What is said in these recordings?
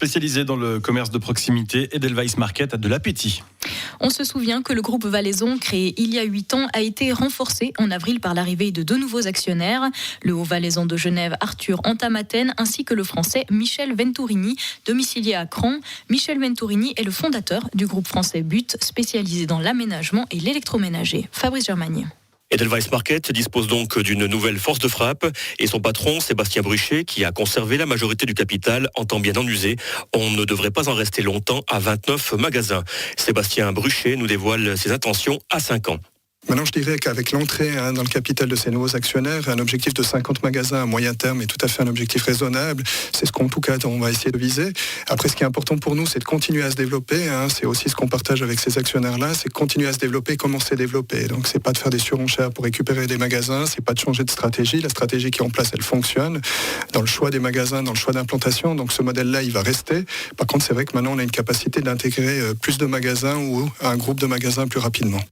spécialisé dans le commerce de proximité, Edelweiss Market a de l'appétit. On se souvient que le groupe Valaison, créé il y a 8 ans, a été renforcé en avril par l'arrivée de 2 nouveaux actionnaires, le Haut Valaisan de Genève Arthur Antamaten ainsi que le français Michel Venturini, domicilié à Cran. Michel Venturini est le fondateur du groupe français But, spécialisé dans l'aménagement et l'électroménager. Fabrice Germagne. Edelweiss Market dispose donc d'une nouvelle force de frappe et son patron, Sébastien Bruchet, qui a conservé la majorité du capital, entend bien en user. On ne devrait pas en rester longtemps à 29 magasins. Sébastien Bruchet nous dévoile ses intentions à 5 ans. Maintenant, je dirais qu'avec l'entrée dans le capital de ces nouveaux actionnaires, un objectif de 50 magasins à moyen terme est tout à fait un objectif raisonnable. C'est ce qu'en tout cas, on va essayer de viser. Après, ce qui est important pour nous, c'est de continuer à se développer. C'est aussi ce qu'on partage avec ces actionnaires-là, c'est de continuer à se développer comme on s'est développé. Donc, c'est pas de faire des surenchères pour récupérer des magasins, c'est pas de changer de stratégie. La stratégie qui est en place, elle fonctionne dans le choix des magasins, dans le choix d'implantation. Donc, ce modèle-là, il va rester. Par contre, c'est vrai que maintenant, on a une capacité d'intégrer plus de magasins ou un groupe de magasins plus rapidement.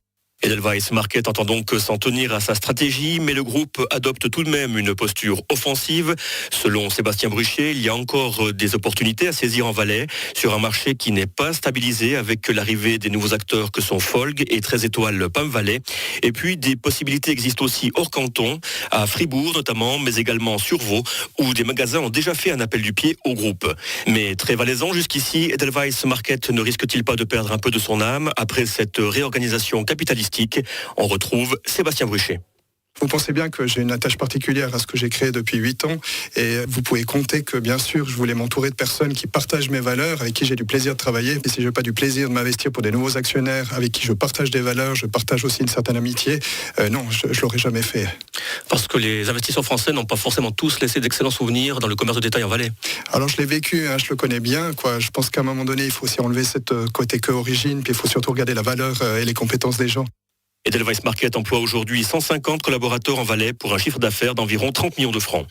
Edelweiss Market entend donc s'en tenir à sa stratégie, mais le groupe adopte tout de même une posture offensive. Selon Sébastien Bruchet, il y a encore des opportunités à saisir en Valais sur un marché qui n'est pas stabilisé avec l'arrivée des nouveaux acteurs que sont Folg et 13 étoiles PAM Valais. Et puis des possibilités existent aussi hors canton, à Fribourg notamment, mais également sur Vaud, où des magasins ont déjà fait un appel du pied au groupe. Mais très valaisan jusqu'ici, Edelweiss Market ne risque-t-il pas de perdre un peu de son âme après cette réorganisation capitaliste? On retrouve Sébastien Bruchet. Vous pensez bien que j'ai une attache particulière à ce que j'ai créé depuis 8 ans et vous pouvez compter que bien sûr je voulais m'entourer de personnes qui partagent mes valeurs, avec qui j'ai du plaisir de travailler. Et si je n'ai pas du plaisir de m'investir pour des nouveaux actionnaires avec qui je partage des valeurs, je partage aussi une certaine amitié, non, je ne l'aurais jamais fait. Parce que les investisseurs français n'ont pas forcément tous laissé d'excellents souvenirs dans le commerce de détail en Valais. Alors je l'ai vécu, je le connais bien. Je pense qu'à un moment donné, il faut aussi enlever cette côté que-origine, puis il faut surtout regarder la valeur et les compétences des gens. Edelweiss Market emploie aujourd'hui 150 collaborateurs en Valais pour un chiffre d'affaires d'environ 30 millions de francs.